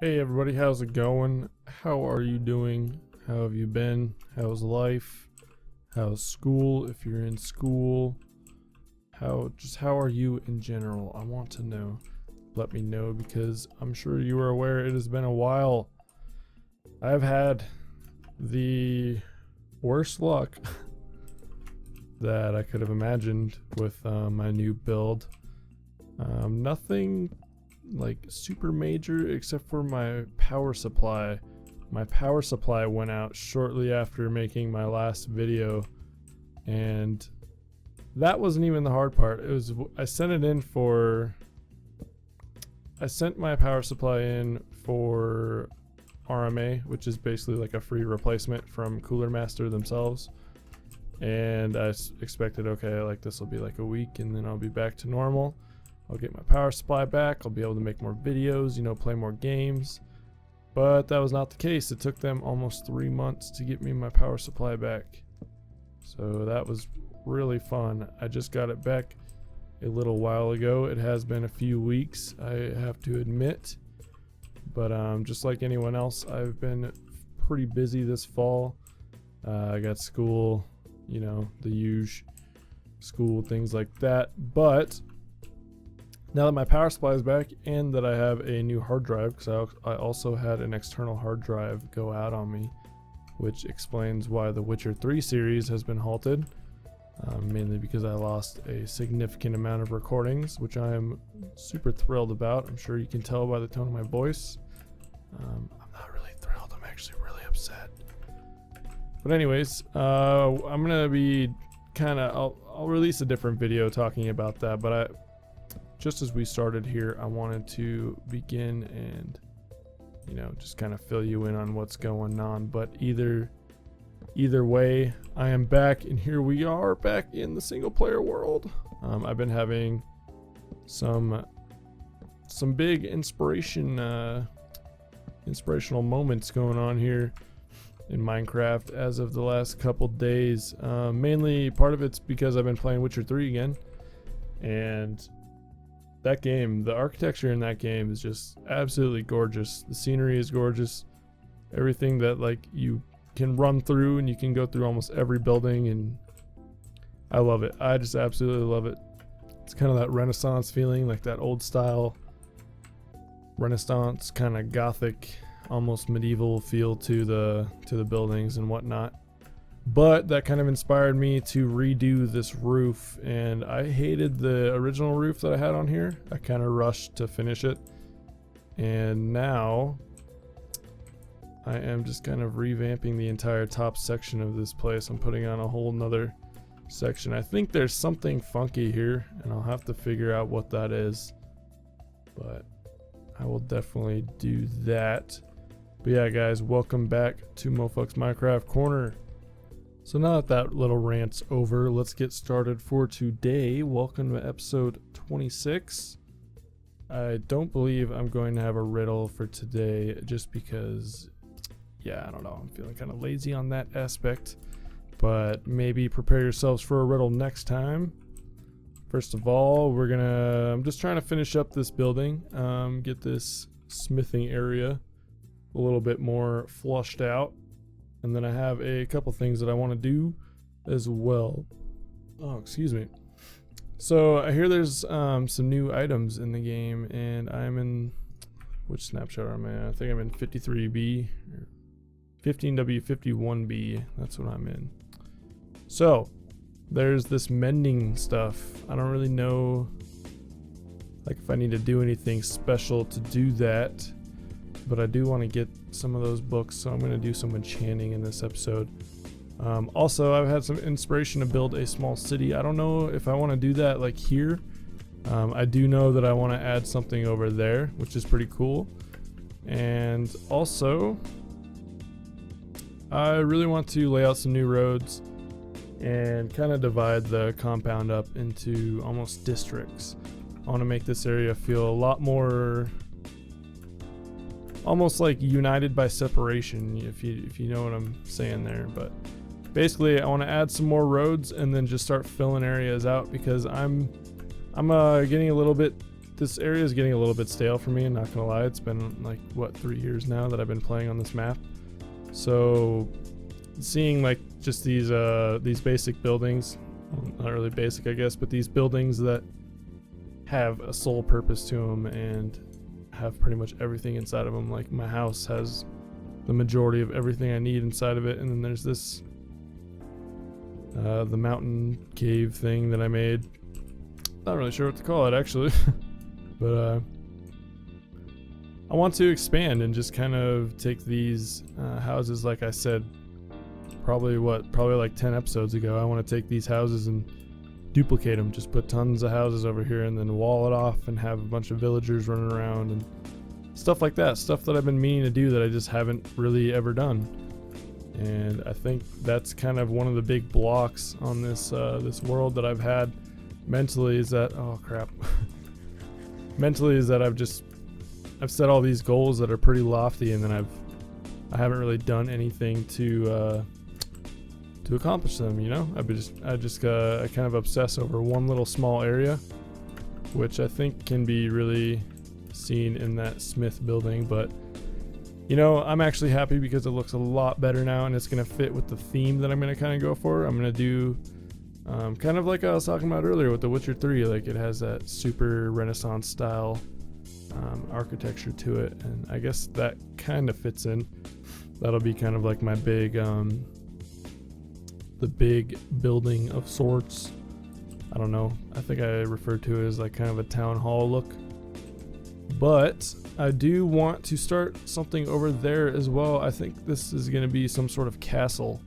Hey everybody, how's it going? How are you doing? How have you been? How's life? How's school if you're in school? How are you in general? I want to know. Let me know because I'm sure you are aware it has been a while. I've had the worst luck that I could have imagined with my new build. Nothing like super major except for my power supply. My power supply went out shortly after making my last video, and that wasn't even the hard part. I sent my power supply in for RMA, which is basically like a free replacement from Cooler Master themselves. And I expected, okay, like this will be like a week and then I'll be back to normal. I'll get my power supply back. I'll be able to make more videos, play more games. But that was not the case. It took them almost 3 months to get me my power supply back. So that was really fun. I just got it back a little while ago. It has been a few weeks, I have to admit. But just like anyone else, I've been pretty busy this fall. I got school, the usual school, things like that. But now that my power supply is back and that I have a new hard drive, because I also had an external hard drive go out on me, which explains why the Witcher 3 series has been halted, mainly because I lost a significant amount of recordings, which I am super thrilled about. I'm sure you can tell by the tone of my voice. I'm not really thrilled, I'm actually really upset. But anyways, I'm gonna be I'll release a different video talking about that, but just as we started here, I wanted to begin and, just kind of fill you in on what's going on. But either way, I am back, and here we are back in the single player world. I've been having some big inspirational moments going on here in Minecraft as of the last couple days. Mainly part of it's because I've been playing Witcher 3 again, and that game, the architecture in that game is just absolutely gorgeous. The scenery is gorgeous. Everything that you can run through, and you can go through almost every building, and I love it. I just absolutely love it. It's kind of that Renaissance feeling, like that old style Renaissance kind of gothic, almost medieval feel to the buildings and whatnot. But that kind of inspired me to redo this roof, and I hated the original roof that I had on here. I kind of rushed to finish it, and now I am just kind of revamping the entire top section of this place. I'm putting on a whole nother section. I think there's something funky here, and I'll have to figure out what that is, but I will definitely do that. But yeah, guys, welcome back to Mofukk's Minecraft Corner. So now that little rant's over, let's get started for today. Welcome to episode 26. I don't believe I'm going to have a riddle for today, just because, yeah, I don't know, I'm feeling kind of lazy on that aspect. But maybe prepare yourselves for a riddle next time. First of all, I'm just trying to finish up this building, get this smithing area a little bit more flushed out. And then I have a couple things that I want to do as well. Oh, excuse me. So I hear there's some new items in the game, and I'm in, which snapshot am I in? I think I'm in 53B, or 15W51B. That's what I'm in. So there's this mending stuff. I don't really know if I need to do anything special to do that, but I do want to get some of those books, so I'm going to do some enchanting in this episode. Also, I've had some inspiration to build a small city. I don't know if I want to do that here. I do know that I want to add something over there, which is pretty cool. And also, I really want to lay out some new roads and kind of divide the compound up into almost districts. I want to make this area feel a lot more almost like united by separation, if you know what I'm saying there. But basically, I want to add some more roads and then just start filling areas out, because I'm getting a little bit this area is getting a little bit stale for me, I'm not gonna lie. It's been like, what, 3 years now that I've been playing on this map. So seeing like just these basic buildings, well, not really basic I guess, but these buildings that have a sole purpose to them and have pretty much everything inside of them. Like my house has the majority of everything I need inside of it, and then there's this the mountain cave thing that I made. Not really sure what to call it actually. But I want to expand and just kind of take these houses, like I said, probably like 10 episodes ago. I want to take these houses and duplicate them, just put tons of houses over here and then wall it off and have a bunch of villagers running around and stuff like that. Stuff that I've been meaning to do that I just haven't really ever done. And I think that's kind of one of the big blocks on this this world that I've had mentally, is that, oh crap. Mentally is that I've set all these goals that are pretty lofty, and then I haven't really done anything to accomplish them, you know? I kind of obsess over one little small area, which I think can be really seen in that Smith building. But you know, I'm actually happy because it looks a lot better now, and it's gonna fit with the theme that I'm gonna kind of go for. I'm gonna do kind of like I was talking about earlier with The Witcher 3, like it has that super Renaissance style architecture to it, and I guess that kind of fits in. That'll be kind of like my big the big building of sorts. I don't know, I think I refer to it as like kind of a town hall look. But I do want to start something over there as well. I think this is going to be some sort of castle,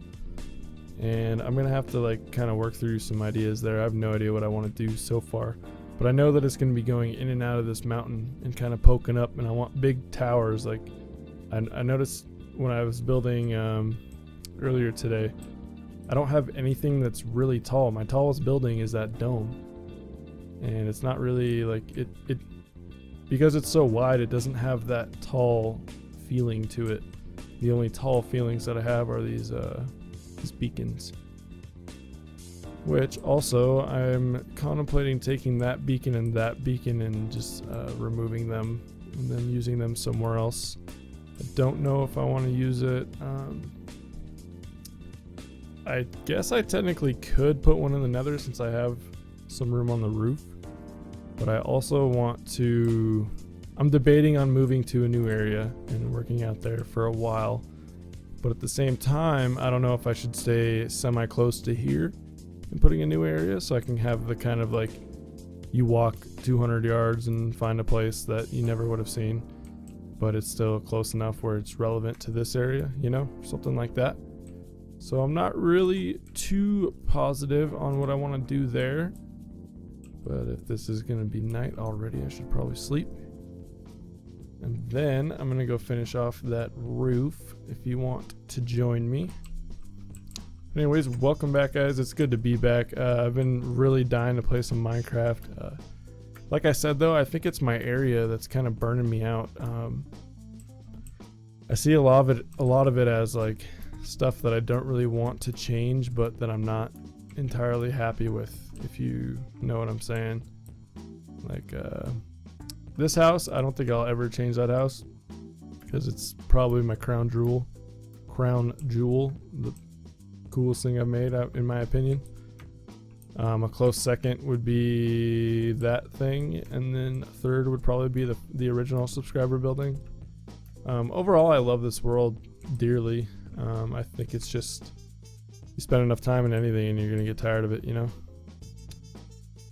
and I'm going to have to like kind of work through some ideas there. I have no idea what I want to do so far, but I know that it's going to be going in and out of this mountain and kind of poking up, and I want big towers. Like I noticed when I was building earlier today, I don't have anything that's really tall. My tallest building is that dome, and it's not really like it because it's so wide, it doesn't have that tall feeling to it. The only tall feelings that I have are these beacons. Which also, I'm contemplating taking that beacon and just removing them and then using them somewhere else. I don't know if I want to use it. I guess I technically could put one in the nether since I have some room on the roof. But I also want to, I'm debating on moving to a new area and working out there for a while. But at the same time, I don't know if I should stay semi-close to here and putting a new area so I can have the kind of like, you walk 200 yards and find a place that you never would have seen, but it's still close enough where it's relevant to this area, you know, something like that. So I'm not really too positive on what I want to do there. But if this is going to be night already, I should probably sleep. And then I'm going to go finish off that roof if you want to join me. Anyways, welcome back, guys. It's good to be back. I've been really dying to play some Minecraft. Like I said, though, I think it's my area that's kind of burning me out. I see a lot of it as like stuff that I don't really want to change, but that I'm not entirely happy with, if you know what I'm saying. Like this house, I don't think I'll ever change that house because it's probably my crown jewel, the coolest thing I've made, in my opinion. A close second would be that thing, and then third would probably be the original subscriber building. Overall, I love this world dearly. I think it's just, you spend enough time in anything and you're gonna get tired of it, you know?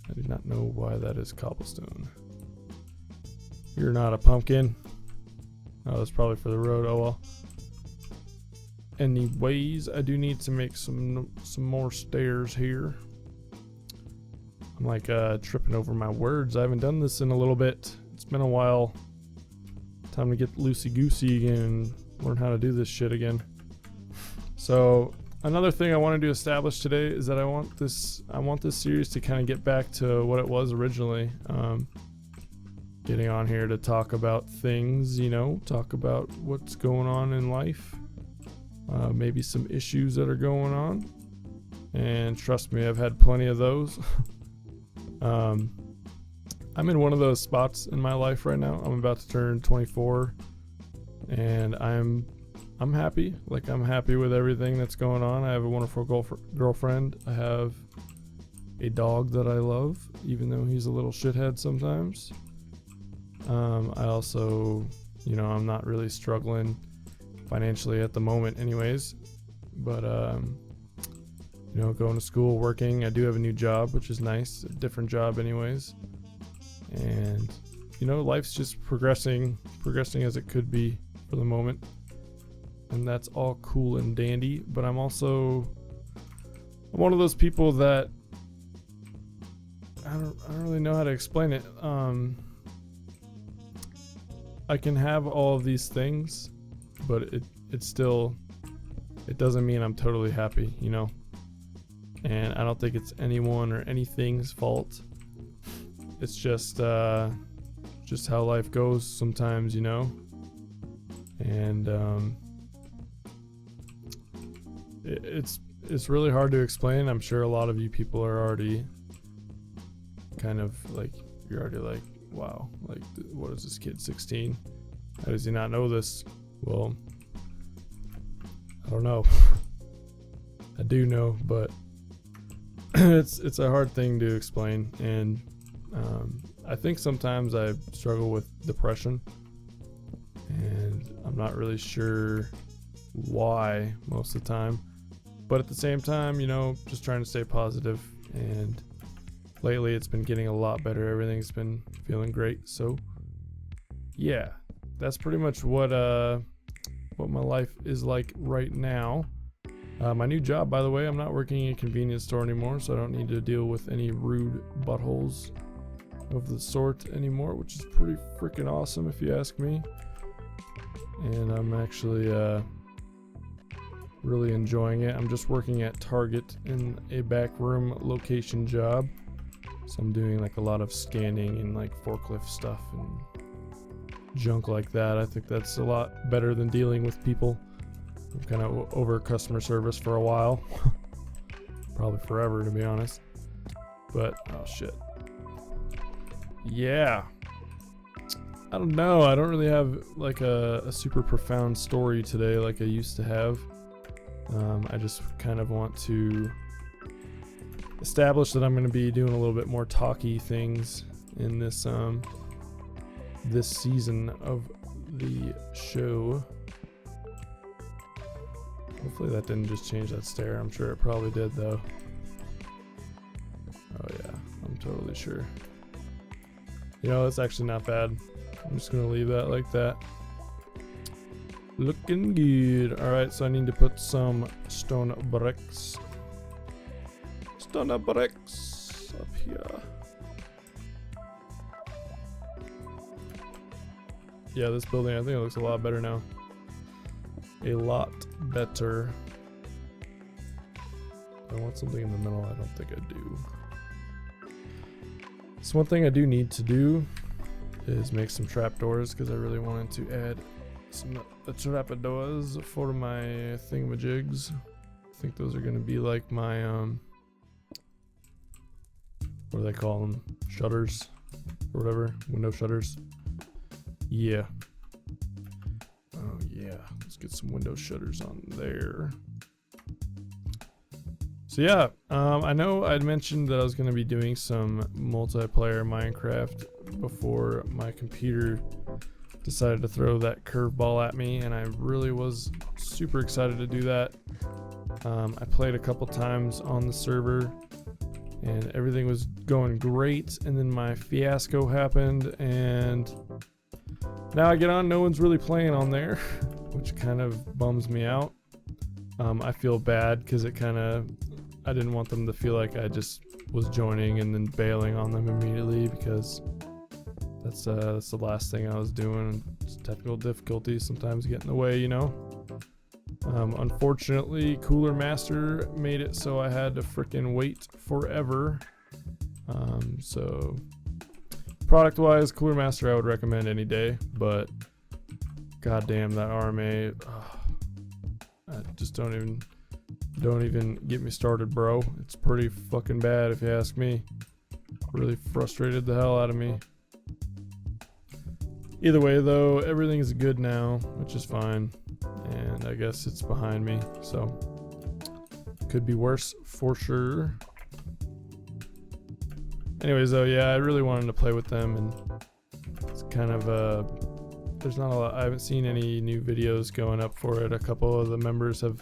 I do not know why that is cobblestone. You're not a pumpkin. Oh, that's probably for the road. Oh well. Anyways, I do need to make some more stairs here. I'm like tripping over my words. I haven't done this in a little bit. It's been a while. Time to get loosey-goosey again and learn how to do this shit again. So another thing I wanted to establish today is that I want this series to kind of get back to what it was originally. Getting on here to talk about things, you know, talk about what's going on in life, maybe some issues that are going on, and trust me, I've had plenty of those. I'm in one of those spots in my life right now. I'm about to turn 24, and I'm happy. Like, I'm happy with everything that's going on. I have a wonderful girlfriend. I have a dog that I love, even though he's a little shithead sometimes. I also, you know, I'm not really struggling financially at the moment anyways, but you know, going to school, working. I do have a new job, which is nice, a different job anyways. And you know, life's just progressing as it could be for the moment, and that's all cool and dandy. But I'm one of those people that I don't really know how to explain it. I can have all of these things, but it doesn't mean I'm totally happy, you know. And I don't think it's anyone or anything's fault. It's just how life goes sometimes, you know. And it's really hard to explain. I'm sure a lot of you people are already kind of like, you're already like, wow, like, what is this kid, 16? How does he not know this? Well, I don't know. I do know, but it's a hard thing to explain. And I think sometimes I struggle with depression, and I'm not really sure why most of the time. But at the same time, you know, just trying to stay positive. And lately it's been getting a lot better. Everything's been feeling great. So yeah, that's pretty much what my life is like right now. My new job, by the way, I'm not working in a convenience store anymore, so I don't need to deal with any rude buttholes of the sort anymore, which is pretty freaking awesome if you ask me. And I'm actually really enjoying it. I'm just working at Target in a back room location job. So I'm doing like a lot of scanning and like forklift stuff and junk like that. I think that's a lot better than dealing with people. I'm kind of over customer service for a while. Probably forever, to be honest. But, oh shit. Yeah. I don't know. I don't really have like a super profound story today like I used to have. I just kind of want to establish that I'm going to be doing a little bit more talky things in this this season of the show. Hopefully that didn't just change that stair. I'm sure it probably did though. Oh yeah, I'm totally sure. You know, that's actually not bad. I'm just gonna leave that like that. Looking good. Alright, so I need to put some stone bricks. Stone bricks up here. Yeah, this building, I think it looks a lot better now. A lot better. I want something in the middle. I don't think I do. So one thing I do need to do is make some trapdoors, because I really wanted to add some trapdoors for my thingamajigs. I think those are going to be like my what do they call them? Shutters or whatever. Window shutters. Yeah. Oh yeah. Let's get some window shutters on there. So yeah, I know I'd mentioned that I was going to be doing some multiplayer Minecraft before my computer decided to throw that curveball at me, and I really was super excited to do that. I played a couple times on the server and everything was going great, and then my fiasco happened, and now I get on, no one's really playing on there, which kind of bums me out. I feel bad because I didn't want them to feel like I just was joining and then bailing on them immediately, because that's the last thing I was doing. Just technical difficulties sometimes get in the way, you know. Unfortunately, Cooler Master made it so I had to frickin' wait forever. So product-wise, Cooler Master I would recommend any day, but goddamn that RMA, I just don't even get me started, bro. It's pretty fucking bad if you ask me. Really frustrated the hell out of me. Either way though, everything's good now, which is fine. And I guess it's behind me, so could be worse for sure. Anyways though, yeah, I really wanted to play with them, and it's kind of there's not a lot. I haven't seen any new videos going up for it. A couple of the members have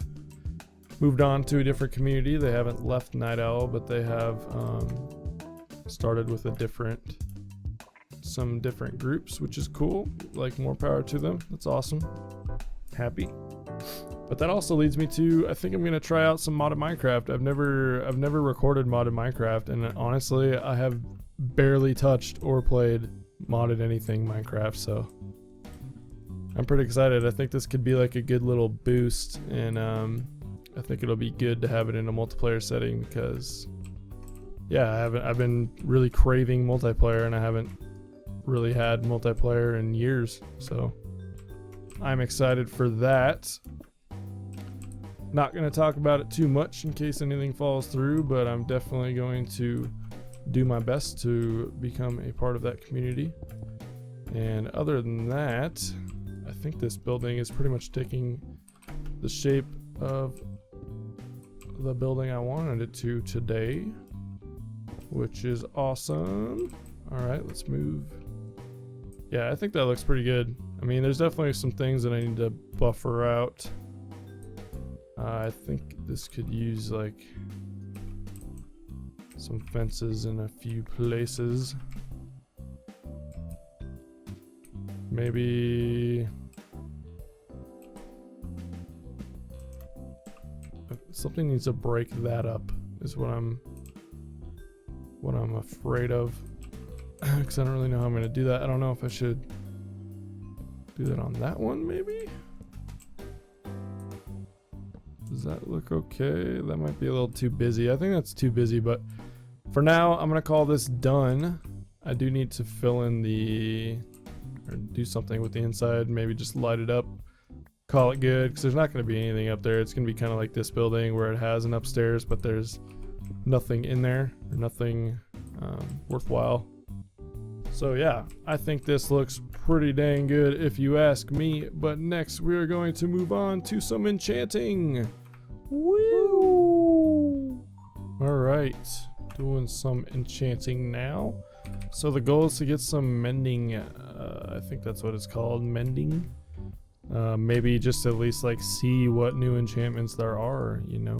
moved on to a different community. They haven't left Night Owl, but they have started with some different groups, which is cool. Like, more power to them. That's awesome. Happy. But that also leads me to, I think I'm gonna try out some modded Minecraft. I've never recorded modded Minecraft, and honestly, I have barely touched or played modded anything Minecraft, so I'm pretty excited. I think this could be like a good little boost, and I think it'll be good to have it in a multiplayer setting because, yeah, I've been really craving multiplayer, and I haven't really had multiplayer in years, so I'm excited for that. Not going to talk about it too much in case anything falls through, but I'm definitely going to do my best to become a part of that community. And other than that, I think this building is pretty much taking the shape of the building I wanted it to today, which is awesome. All right, let's move. Yeah, I think that looks pretty good. I mean, there's definitely some things that I need to buffer out. I think this could use like some fences in a few places. Maybe something needs to break that up is what I'm afraid of, because I don't really know how I'm going to do that. I don't know if I should do that on that one, maybe. Does that look okay? That might be a little too busy. I think that's too busy, but for now, I'm gonna call this done. I do need to fill in or do something with the inside, maybe just light it up, call it good, because there's not gonna be anything up there. It's gonna be kind of like this building where it has an upstairs, but there's nothing in there, or nothing worthwhile. So yeah, I think this looks pretty dang good if you ask me, but next we are going to move on to some enchanting. Woo! Alright, doing some enchanting now. So the goal is to get some mending, I think that's what it's called, mending. Maybe just at least like see what new enchantments there are, you know.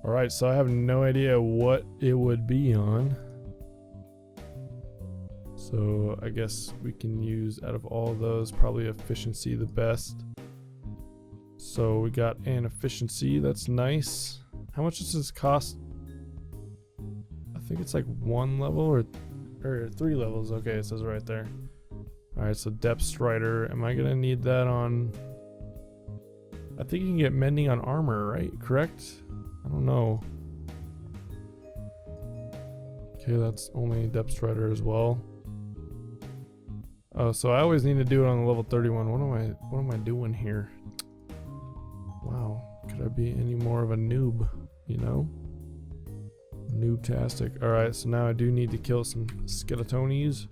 Alright, so I have no idea what it would be on. So I guess we can use, out of all of those, probably efficiency the best. So we got an efficiency, that's nice. How much does this cost? I think it's like 1 level or 3 levels. Okay, it says right there. Alright, so depth strider. Am I gonna need that on? I think you can get mending on armor, right? Correct? I don't know. Okay, that's only depth strider as well. Oh, so I always need to do it on the level 31. What am I doing here? Wow, could I be any more of a noob, you know? Noob-tastic. Alright, so now I do need to kill some skeletonies.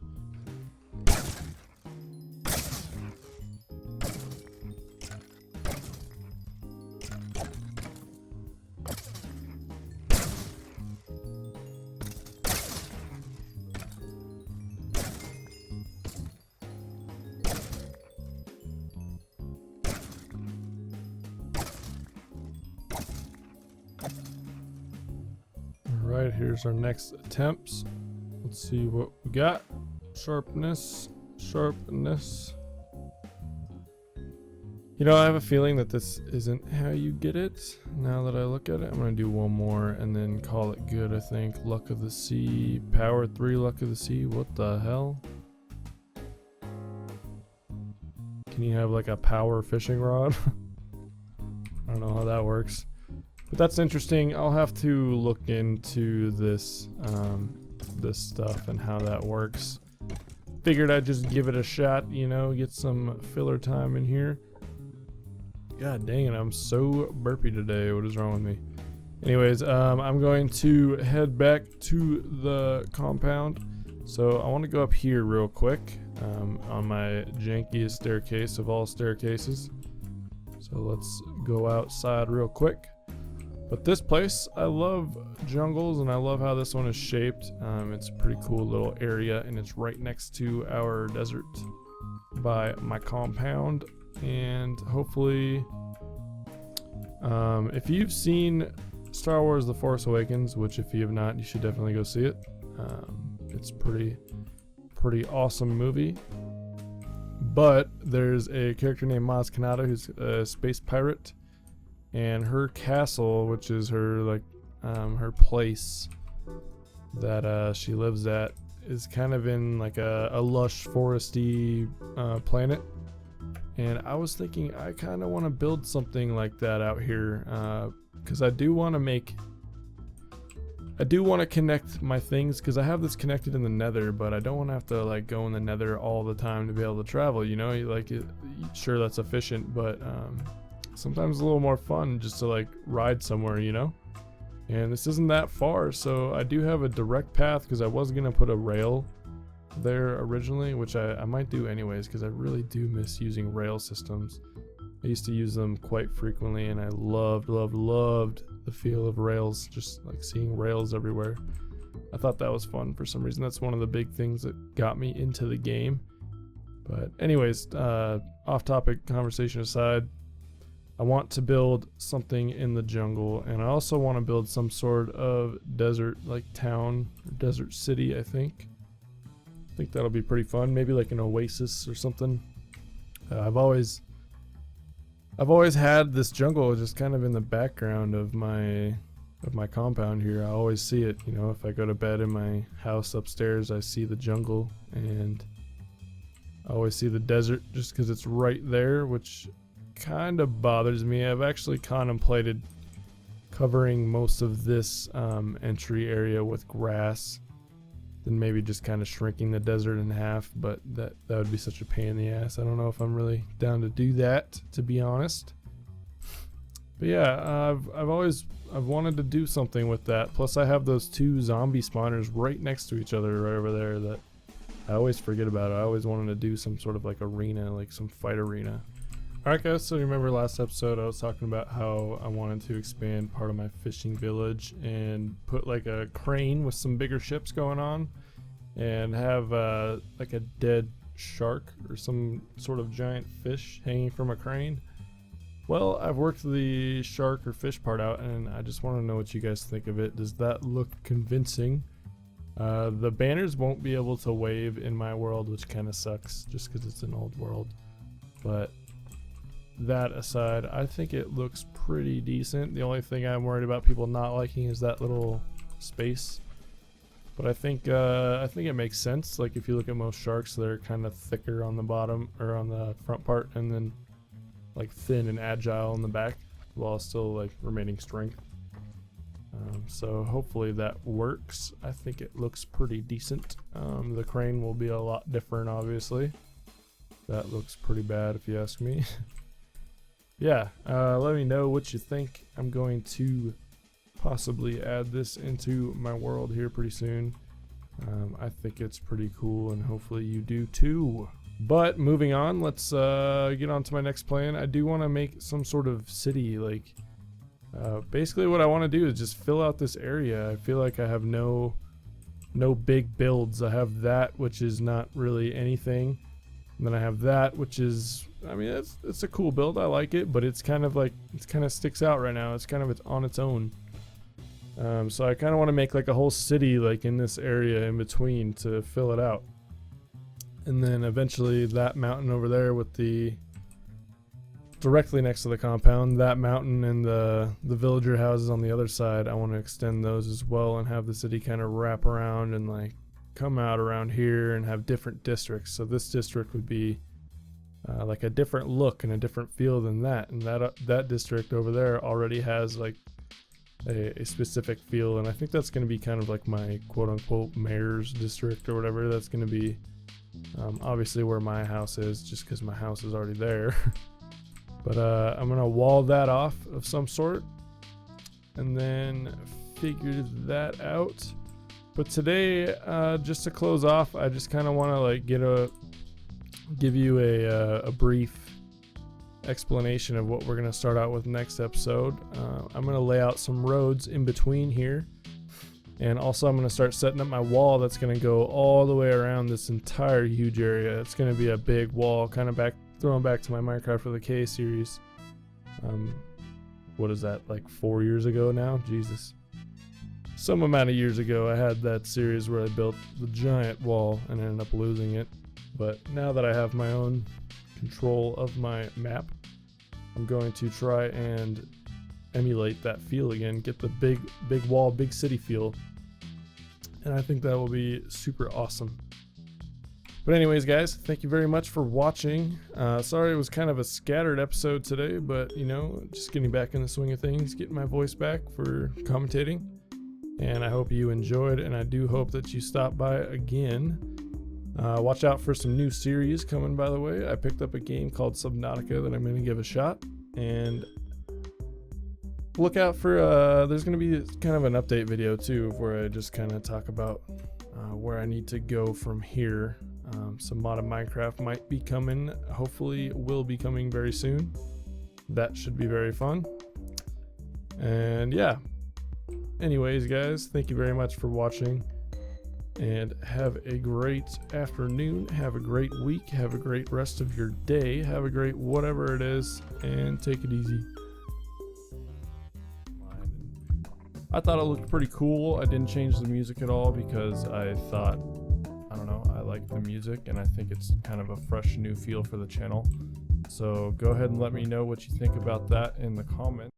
Alright, here's our next attempts. Let's see what we got. Sharpness. You know, I have a feeling that this isn't how you get it. Now that I look at it, I'm gonna do one more and then call it good, I think. Luck of the Sea. Power 3 Luck of the Sea. What the hell? Can you have like a power fishing rod? I don't know how that works. But that's interesting. I'll have to look into this this stuff and how that works. Figured I'd just give it a shot, you know, get some filler time in here. God dang it, I'm so burpy today. What is wrong with me? Anyways, I'm going to head back to the compound. So I want to go up here real quick on my jankiest staircase of all staircases. So let's go outside real quick. But this place, I love jungles, and I love how this one is shaped. It's a pretty cool little area, and it's right next to our desert by my compound. And hopefully, if you've seen Star Wars The Force Awakens, which if you have not, you should definitely go see it. It's pretty awesome movie. But there's a character named Maz Kanata who's a space pirate, and her castle, which is her her place that she lives at, is kind of in like a lush foresty planet. And I was thinking I kind of want to build something like that out here, because I do want to connect my things, because I have this connected in the nether, but I don't want to have to like go in the nether all the time to be able to travel, you know. Sure, that's efficient, but sometimes it's a little more fun just to like ride somewhere, you know. And this isn't that far, so I do have a direct path, because I was gonna put a rail there originally, which I might do anyways, because I really do miss using rail systems. I used to use them quite frequently, and I loved the feel of rails, just like seeing rails everywhere. I thought that was fun for some reason. That's one of the big things that got me into the game. But anyways, off topic conversation aside, I want to build something in the jungle, and I also want to build some sort of desert like town or desert city. I think that'll be pretty fun. Maybe like an oasis or something. I've always had this jungle just kind of in the background of my compound here. I always see it, you know. If I go to bed in my house upstairs, I see the jungle, and I always see the desert just because it's right there, which kind of bothers me. I've actually contemplated covering most of this entry area with grass, then maybe just kind of shrinking the desert in half, but that would be such a pain in the ass. I don't know if I'm really down to do that, to be honest. But yeah, I've wanted to do something with that. Plus I have those two zombie spawners right next to each other right over there that I always forget about. I always wanted to do some sort of like arena, like some fight arena. Alright guys, so you remember last episode I was talking about how I wanted to expand part of my fishing village and put like a crane with some bigger ships going on, and have like a dead shark or some sort of giant fish hanging from a crane. Well, I've worked the shark or fish part out, and I just want to know what you guys think of it. Does that look convincing? The banners won't be able to wave in my world, which kind of sucks just because it's an old world. But that aside, I think it looks pretty decent. The only thing I'm worried about people not liking is that little space. But I think it makes sense. Like if you look at most sharks, they're kind of thicker on the bottom or on the front part, and then like thin and agile in the back, while still like remaining strength. So hopefully that works. I think it looks pretty decent. The crane will be a lot different, obviously. That looks pretty bad if you ask me. Yeah, let me know what you think. I'm going to possibly add this into my world here pretty soon. I think it's pretty cool, and hopefully you do too. But moving on, let's get on to my next plan. I do want to make some sort of city. Like basically what I want to do is just fill out this area. I feel like I have no big builds. I have that, which is not really anything. And then I have that, which is, I mean, it's a cool build. I like it, but it's kind of like, it kind of sticks out right now. It's kind of on its own. So I kind of want to make like a whole city like in this area in between to fill it out. And then eventually that mountain over there with the directly next to the compound, that mountain and the villager houses on the other side, I want to extend those as well and have the city kind of wrap around and like come out around here and have different districts. So this district would be like a different look and a different feel than that, and that district over there already has like a specific feel, and I think that's going to be kind of like my quote-unquote mayor's district or whatever. That's going to be obviously where my house is, just because my house is already there. But I'm going to wall that off of some sort, and then figure that out. But today, just to close off, I just kind of want to like give you a brief explanation of what we're going to start out with next episode. I'm going to lay out some roads in between here, and also I'm going to start setting up my wall that's going to go all the way around this entire huge area. It's going to be a big wall, kind of throwing back to my Minecraft for the K series. What is that, like 4 years ago now? Jesus. Some amount of years ago I had that series where I built the giant wall and ended up losing it. But now that I have my own control of my map, I'm going to try and emulate that feel again, get the big wall, big city feel, and I think that will be super awesome. But anyways, guys, thank you very much for watching. Sorry it was kind of a scattered episode today, but you know, just getting back in the swing of things, getting my voice back for commentating, and I hope you enjoyed, and I do hope that you stop by again. Watch out for some new series coming, by the way. I picked up a game called Subnautica that I'm going to give a shot. And look out for, there's going to be kind of an update video too, where I just kind of talk about where I need to go from here. Some modded Minecraft might be coming, hopefully will be coming very soon. That should be very fun. And yeah. Anyways, guys, thank you very much for watching. And have a great afternoon, have a great week, have a great rest of your day, have a great whatever it is, and take it easy. I thought it looked pretty cool. I didn't change the music at all because I thought, I don't know, I like the music and I think it's kind of a fresh new feel for the channel. So go ahead and let me know what you think about that in the comments.